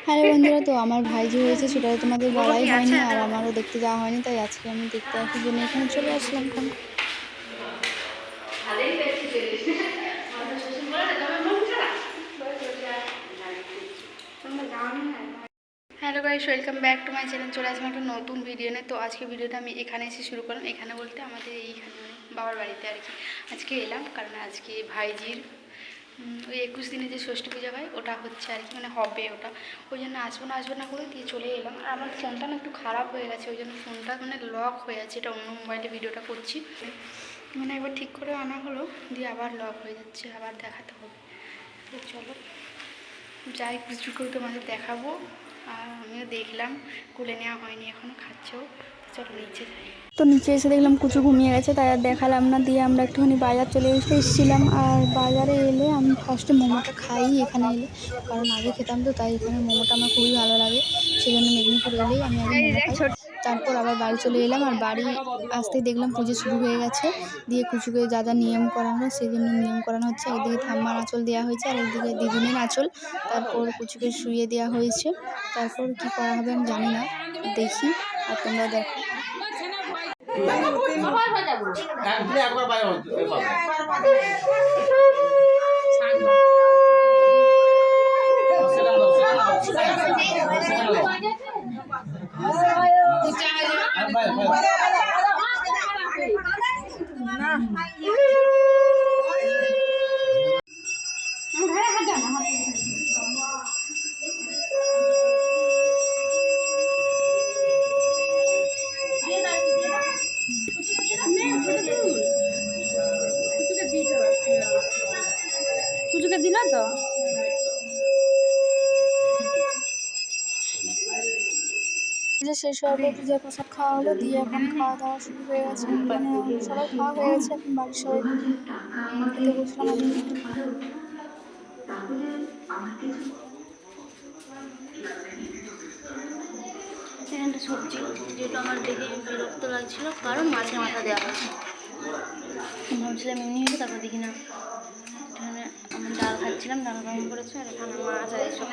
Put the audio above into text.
Hello বন্ধুরা, তো আমার ভাই যে হয়েছে সেটা তো তোমাদের বলাই হয়নি, আর আমারও দেখতে যাওয়া হয়নি, তাই আজকে আমি দেখতে আসার জন্য এখানে চলে আসলাম। Hello guys, welcome back to my channel. চলে আসলাম একটা নতুন ভিডিও নিয়ে। তো আজকে ভিডিওটা আমি এখানে এসে শুরু করলাম। এখানে বলতে আমাদের এইখানে বাবার বাড়িতে আর কি আজকে এলাম, কারণ আজকে ভাইজির ওই 21 দিনে যে ষষ্ঠী পূজা হয় ওটা হচ্ছে আর কি, মানে হবে ওটা। ওই জন্য আসবো না করে দিয়ে চলে এলাম। আর আমার ফোনটা না একটু খারাপ হয়ে গেছে, ওই জন্য ফোনটা মানে লক হয়ে আছে। এটা অন্য মোবাইলে ভিডিওটা করছি, মানে একবার ঠিক করে আনা হলো, দিয়ে আবার লক হয়ে যাচ্ছে, আবার দেখাতে হবে। তো চলো যাই, কিছু করে তোমাদের দেখাবো। আর আমিও দেখলাম, কোলে নেওয়া হয়নি এখনও, খাচ্ছেও। চলো নিচে যাই। তো নিচে এসে দেখলাম কুচু ঘুমিয়ে গেছে, তাই আর দেখালাম না, দিয়ে আমরা একটুখানি বাজার চলে এসেছিলাম। আর বাজারে এলে আমি ফার্স্টে মোমোটা খাই এখানে এলে, কারণ আগে খেতাম তো, তাই এখানে মোমোটা আমার খুবই ভালো লাগে। সেজন্য মেদিনীপুর এলেই আমি আগে মোমো খাই, তারপর আবার বাড়ি চলে এলাম। আর বাড়ি আসতেই দেখলাম পুজো শুরু হয়ে গেছে, দিয়ে কুচুকে যা যা নিয়ম করানো সেই জন্য নিয়ম করানো হচ্ছে। একদিকে ঠাম্মার আঁচল দেওয়া হয়েছে, আর একদিকে দিদিনের আঁচল। তারপর কুচুকে শুয়ে দেওয়া হয়েছে। তারপর কি করা হবে আমি জানি না, দেখি আর তোমরা দেখো। কুচুকে দিল তো শেষ হওয়ার পর পূজা প্রসাদ খাওয়া হলো, দিয়ে এখন খাওয়া দাওয়া শুরু হয়ে গেছে। মানে সবাই খাওয়া হয়ে গেছে, এখন বাড়ির সবাই খেতে বসলাম আমি। এখানটা সবজি, যেটা আমার দেখে বিরক্ত লাগছিল, কারণ মাছের মাথা দেওয়া হয়েছে। ভাবছিলাম এমনি হয়েছে, তারপর দেখি না, এখানে আমি ডাল খাচ্ছিলাম, ডাল গরম করেছে, আর এখানে মাছ আর এইসব